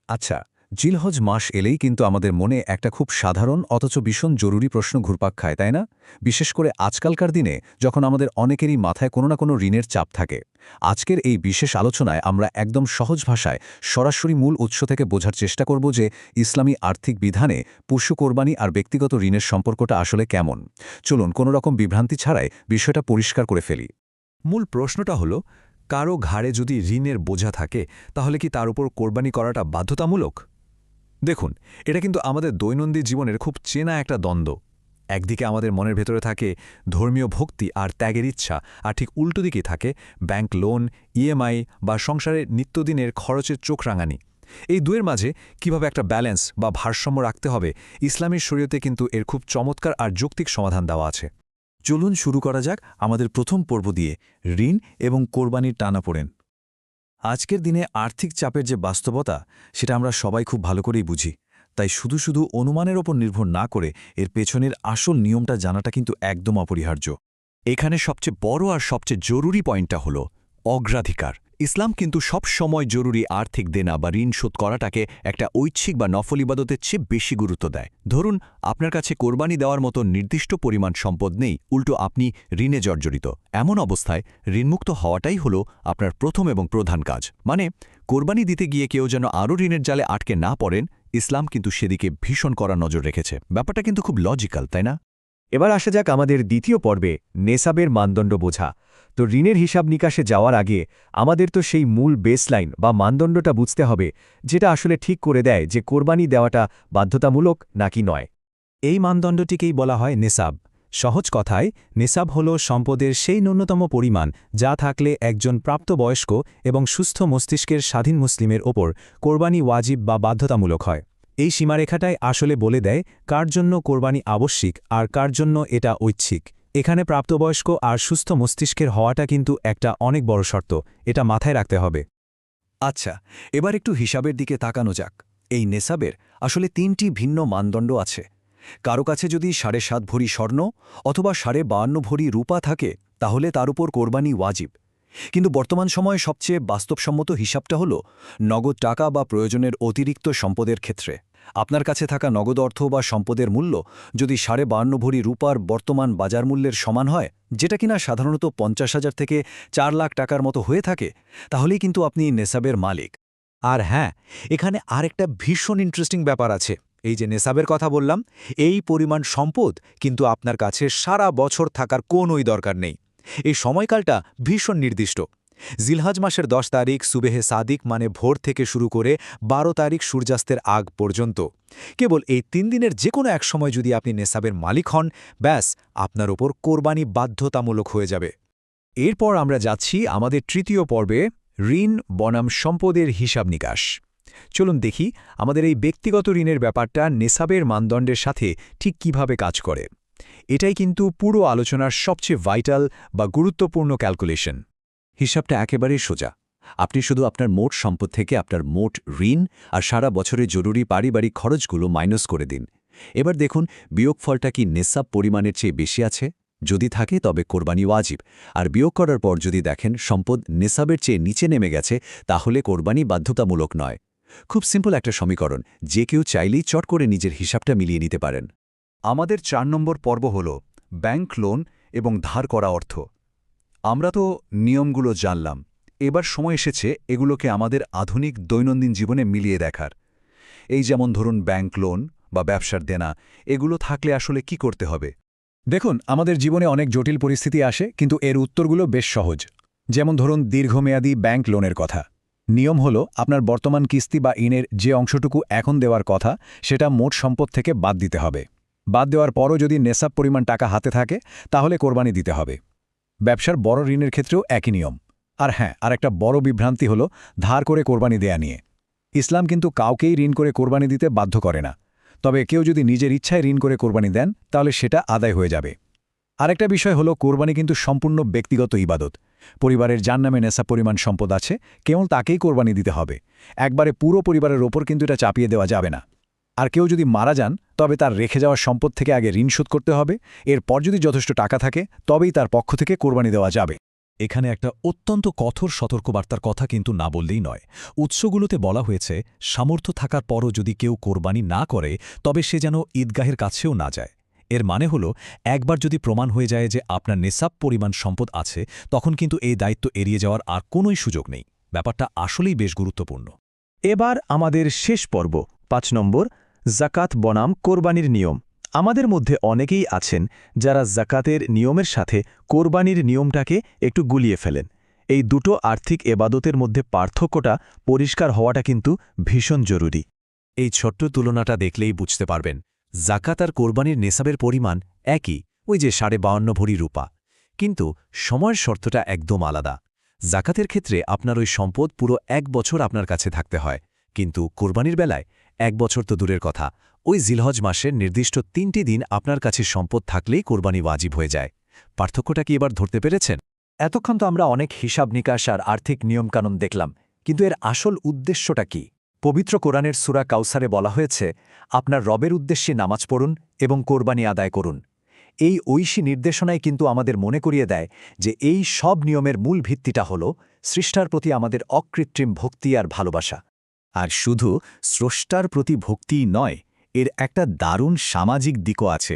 আচ্ছা, জিলহজ মাস এলেই কিন্তু আমাদের মনে একটা খুব সাধারণ অথচ ভীষণ জরুরি প্রশ্ন ঘুরপাক খায়, তাই না? বিশেষ করে আজকালকার দিনে যখন আমাদের অনেকেরই মাথায় কোনো না কোনো ঋণের চাপ থাকে। আজকের এই বিশেষ আলোচনায় আমরা একদম সহজ ভাষায় সরাসরি মূল উৎস থেকে বোঝার চেষ্টা করব যে ইসলামী আর্থিক বিধানে পশু কোরবানি আর ব্যক্তিগত ঋণের সম্পর্কটা আসলে কেমন। চলুন কোনো রকম বিভ্রান্তি ছাড়াই বিষয়টা পরিষ্কার করে ফেলি। মূল প্রশ্নটা হলো, কারো ঘাড়ে যদি ঋণের বোঝা থাকে তাহলে কি তার উপর কোরবানি করাটা বাধ্যতামূলক? দেখুন, এটা কিন্তু আমাদের দৈনন্দিন জীবনের খুব চেনা একটা দ্বন্দ্ব। একদিকে আমাদের মনের ভেতরে থাকে ধর্মীয় ভক্তি আর ত্যাগের ইচ্ছা, আর ঠিক উল্টো দিকে থাকে ব্যাংক লোন, ইএমআই বা সংসারের নিত্যদিনের খরচের চোখ রাঙানি। এই দুয়ের মাঝে কিভাবে একটা ব্যালেন্স বা ভারসাম্য রাখতে হবে, ইসলামী শরীয়তে কিন্তু এর খুব চমৎকার আর যৌক্তিক সমাধান দেওয়া আছে। চলুন শুরু করা যাক আমাদের প্রথম পর্ব দিয়ে, ঋণ এবং কোরবানির টানাপোড়েন। আজকের দিনে আর্থিক চাপের যে বাস্তবতা, সেটা আমরা সবাই খুব ভালো করেই বুঝি। তাই শুধু শুধু অনুমানের ওপর নির্ভর না করে এর পেছনের আসল নিয়মটা জানাটা কিন্তু একদম অপরিহার্য। এখানে সবচেয়ে বড় আর সবচেয়ে জরুরি পয়েন্টটা হলো অগ্রাধিকার। ইসলাম কিন্তু সব সময় জরুরি আর্থিক দেনা বা ঋণ শোধ করাটাকে একটা ঐচ্ছিক বা নফল ইবাদতের চেয়ে বেশি গুরুত্ব দেয়। ধরুন, আপনার কাছে কোরবানি দেওয়ার মতো নির্দিষ্ট পরিমাণ সম্পদ নেই, উল্টো আপনি ঋণে জর্জরিত। এমন অবস্থায় ঋণমুক্ত হওয়াটাই হলো আপনার প্রথম এবং প্রধান কাজ। মানে, কোরবানি দিতে গিয়ে কেউ যেন আরও ঋণের জালে আটকে না পড়েন। ইসলাম কিন্তু সেদিকে ভীষণ কড়া নজর রেখেছে। ব্যাপারটা কিন্তু খুব লজিক্যাল, তাই না? এবার আসা যাক আমাদের দ্বিতীয় পর্বে, নেসাবের মানদণ্ড বোঝা। তো ঋণের হিসাব নিকাশে যাওয়ার আগে আমাদের তো সেই মূল বেসলাইন বা মানদণ্ডটা বুঝতে হবে, যেটা আসলে ঠিক করে দেয় যে কোরবানি দেওয়াটা বাধ্যতামূলক নাকি নয়। এই মানদণ্ডটিকেই বলা হয় নেসাব। সহজ কথায়, নেসাব হল সম্পদের সেই ন্যূনতম পরিমাণ যা থাকলে একজন প্রাপ্তবয়স্ক এবং সুস্থ মস্তিষ্কের স্বাধীন মুসলিমের ওপর কোরবানি ওয়াজিব বা বাধ্যতামূলক হয়। এই সীমারেখাটাই আসলে বলে দেয় কার জন্য কোরবানি আবশ্যিক আর কার জন্য এটা ঐচ্ছিক। এখানে প্রাপ্তবয়স্ক আর সুস্থ মস্তিষ্কের হওয়াটা কিন্তু একটা অনেক বড় শর্ত, এটা মাথায় রাখতে হবে। আচ্ছা, এবার একটু হিসাবের দিকে তাকানো যাক। এই নেসাবের আসলে ৩টি ভিন্ন মানদণ্ড আছে। কারো কাছে যদি ৭.৫ ভরি স্বর্ণ অথবা 52.৫ ভরি রূপা থাকে, তাহলে তার উপর কোরবানি ওয়াজিব। কিন্তু বর্তমান সময়ে সবচেয়ে বাস্তবসম্মত হিসাবটা হলো নগদ টাকা বা প্রয়োজনের অতিরিক্ত সম্পদের ক্ষেত্রে। আপনার কাছে থাকা নগদ অর্থ বা সম্পদের মূল্য যদি 52.৫ ভরি রূপার বর্তমান বাজার মূল্যের সমান হয়, যেটা কিনা সাধারণত ৫০,০০০ থেকে ৪ লাখ টাকার মতো হয়ে থাকে, তাহলেই কিন্তু আপনি নেসাবের মালিক। আর হ্যাঁ, এখানে আরেকটা ভীষণ ইন্টারেস্টিং ব্যাপার আছে। এই যে নেসাবের কথা বললাম, এই পরিমাণ সম্পদ কিন্তু আপনার কাছে সারা বছর থাকার কোনোই দরকার নেই। এই সময়কালটা ভীষণ নির্দিষ্ট। জিলহজ মাসের ১০ তারিখ সুবেহে সাদিক মানে ভোর থেকে শুরু করে ১২ তারিখ সূর্যাস্তের আগ পর্যন্ত কেবল এই ৩ দিনের যে কোনো এক সময় যদি আপনি নেসাবের মালিক হন, ব্যাস আপনার ওপর কোরবানি বাধ্যতামূলক হয়ে যাবে। এরপর আমরা যাচ্ছি আমাদের তৃতীয় পর্বে, ঋণ বনাম সম্পদের হিসাব নিকাশ। চলুন দেখি আমাদের এই ব্যক্তিগত ঋণের ব্যাপারটা নেসাবের মানদণ্ডের সাথে ঠিক কিভাবে কাজ করে। এটাই কিন্তু পুরো আলোচনার সবচেয়ে ভাইটাল বা গুরুত্বপূর্ণ ক্যালকুলেশন। হিসাবটা একেবারেই সোজা। আপনি শুধু আপনার মোট সম্পদ থেকে আপনার মোট ঋণ আর সারা বছরের জরুরি পারিবারিক খরচগুলো মাইনাস করে দিন। এবার দেখুন বিয়োগফলটা কি নেসাব পরিমাণের চেয়ে বেশি আছে। যদি থাকে তবে কোরবানি ওয়াজিব, আর বিয়োগ করার পর যদি দেখেন সম্পদ নেসাবের চেয়ে নিচে নেমে গেছে, তাহলে কোরবানি বাধ্যতামূলক নয়। খুব সিম্পল একটা সমীকরণ, যে কেউ চাইলেই চট করে নিজের হিসাবটা মিলিয়ে নিতে পারেন। আমাদের ৪ নম্বর পর্ব হল ব্যাংক লোন এবং ধার করা অর্থ। আমরা তো নিয়মগুলো জানলাম, এবার সময় এসেছে এগুলোকে আমাদের আধুনিক দৈনন্দিন জীবনে মিলিয়ে দেখার। এই যেমন ধরুন ব্যাংক লোন বা ব্যবসার দেনা, এগুলো থাকলে আসলে কি করতে হবে? দেখুন, আমাদের জীবনে অনেক জটিল পরিস্থিতি আসে, কিন্তু এর উত্তরগুলো বেশ সহজ। যেমন ধরুন দীর্ঘমেয়াদী ব্যাংক লোনের কথা। নিয়ম হলো আপনার বর্তমান কিস্তি বা ঋণের যে অংশটুকু এখন দেওয়ার কথা, সেটা মোট সম্পদ থেকে বাদ দিতে হবে। বাদ দেওয়ার পরও যদি নেসাব পরিমাণ টাকা হাতে থাকে, তাহলে কোরবানি দিতে হবে। ব্যবসার বড় ঋণের ক্ষেত্রেও একই নিয়ম। আর হ্যাঁ, আরেকটা বড় বিভ্রান্তি হলো ধার করে কোরবানি দেয়া নিয়ে। ইসলাম কিন্তু কাউকেই ঋণ করে কোরবানি দিতে বাধ্য করে না। তবে কেউ যদি নিজের ইচ্ছায় ঋণ করে কোরবানি দেন, তাহলে সেটা আদায় হয়ে যাবে। আরেকটা বিষয় হলো কোরবানি কিন্তু সম্পূর্ণ ব্যক্তিগত ইবাদত। পরিবারের যার নামে নেশা পরিমাণ সম্পদ আছে, কেবল তাকেই কোরবানি দিতে হবে। একবারে পুরো পরিবারের ওপর কিন্তু এটা চাপিয়ে দেওয়া যাবে না। আর কেউ যদি মারা যান, তবে তার রেখে যাওয়া সম্পদ থেকে আগে ঋণ শোধ করতে হবে। এরপর যদি যথেষ্ট টাকা থাকে, তবেই তার পক্ষ থেকে কোরবানি দেওয়া যাবে। এখানে একটা অত্যন্ত কঠোর সতর্কবার্তার কথা কিন্তু না বললেই নয়। উৎসগুলোতে বলা হয়েছে সামর্থ্য থাকার পরও যদি কেউ কোরবানি না করে তবে সে যেন ঈদগাহের কাছেও না যায়। এর মানে হলো একবার যদি প্রমাণ হয়ে যায় যে আপনার নেসাব পরিমাণ সম্পদ আছে, তখন কিন্তু এই দায়িত্ব এড়িয়ে যাওয়ার আর কোনোই সুযোগ নেই। ব্যাপারটা আসলেই বেশ গুরুত্বপূর্ণ। এবার আমাদের শেষ পর্ব ৫ নম্বর, জাকাত বনাম কোরবানির নিয়ম। আমাদের মধ্যে অনেকেই আছেন যারা জাকাতের নিয়মের সাথে কোরবানির নিয়মটাকে একটু গুলিয়ে ফেলেন। এই দুটো আর্থিক এবাদতের মধ্যে পার্থক্যটা পরিষ্কার হওয়াটা কিন্তু ভীষণ জরুরি। এই ছোট্ট তুলনাটা দেখলেই বুঝতে পারবেন, জাকাত আর কোরবানির নেসাবের পরিমাণ একই, ওই যে 52.5 ভরি রূপা। কিন্তু সময়ের শর্তটা একদম আলাদা। জাকাতের ক্ষেত্রে আপনার ওই সম্পদ পুরো 1 বছর আপনার কাছে থাকতে হয়, কিন্তু কোরবানির বেলায় 1 বছর তো দূরের কথা, ওই জিলহজ মাসের নির্দিষ্ট 3টি দিন আপনার কাছে সম্পদ থাকলেই কোরবানি ওয়াজিব হয়ে যায়। পার্থক্যটা কি এবার ধরতে পেরেছেন? এতক্ষণ তো আমরা অনেক হিসাব নিকাশ আর আর্থিক নিয়মকানুন দেখলাম, কিন্তু এর আসল উদ্দেশ্যটা কি? পবিত্র কোরআনের সূরা কাউসারে বলা হয়েছে, আপনার রবের উদ্দেশ্যে নামাজ পড়ুন এবং কোরবানি আদায় করুন। এই ঐশী নির্দেশনায় কিন্তু আমাদের মনে করিয়ে দেয় যে এই সব নিয়মের মূল ভিত্তিটা হল স্রষ্টার প্রতি আমাদের অকৃত্রিম ভক্তি আর ভালোবাসা। আর শুধু স্রষ্টার প্রতি ভক্তিই নয়, এর একটা দারুণ সামাজিক দিকও আছে।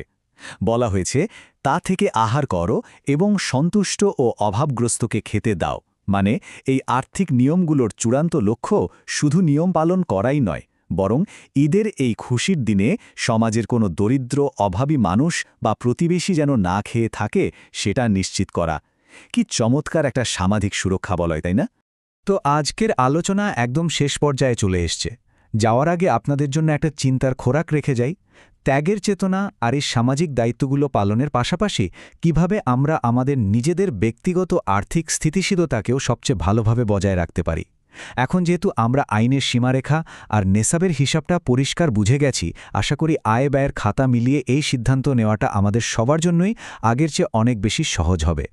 বলা হয়েছে, তা থেকে আহার করো এবং সন্তুষ্ট ও অভাবগ্রস্তকে খেতে দাও। মানে এই আর্থিক নিয়মগুলোর চূড়ান্ত লক্ষ্য শুধু নিয়ম পালন করাই নয়, বরং ঈদের এই খুশির দিনে সমাজের কোনো দরিদ্র অভাবী মানুষ বা প্রতিবেশী যেন না খেয়ে থাকে সেটা নিশ্চিত করা। কি চমৎকার একটা সামাজিক সুরক্ষা বলয়, তাই না? তো আজকের আলোচনা একদম শেষ পর্যায়ে চলে এসছে। যাওয়ার আগে আপনাদের জন্য একটা চিন্তার খোরাক রেখে যাই। ত্যাগের চেতনা আর এই সামাজিক দায়িত্বগুলো পালনের পাশাপাশি কিভাবে আমরা আমাদের নিজেদের ব্যক্তিগত আর্থিক স্থিতিশীলতাকেও সবচেয়ে ভালোভাবে বজায় রাখতে পারি। এখন যেহেতু আমরা আইনের সীমারেখা আর নেসাবের হিসাবটা পরিষ্কার বুঝে গেছি, আশা করি আয় ব্যয়ের খাতা মিলিয়ে এই সিদ্ধান্ত নেওয়াটা আমাদের সবার জন্যই আগের চেয়ে অনেক বেশি সহজ হবে।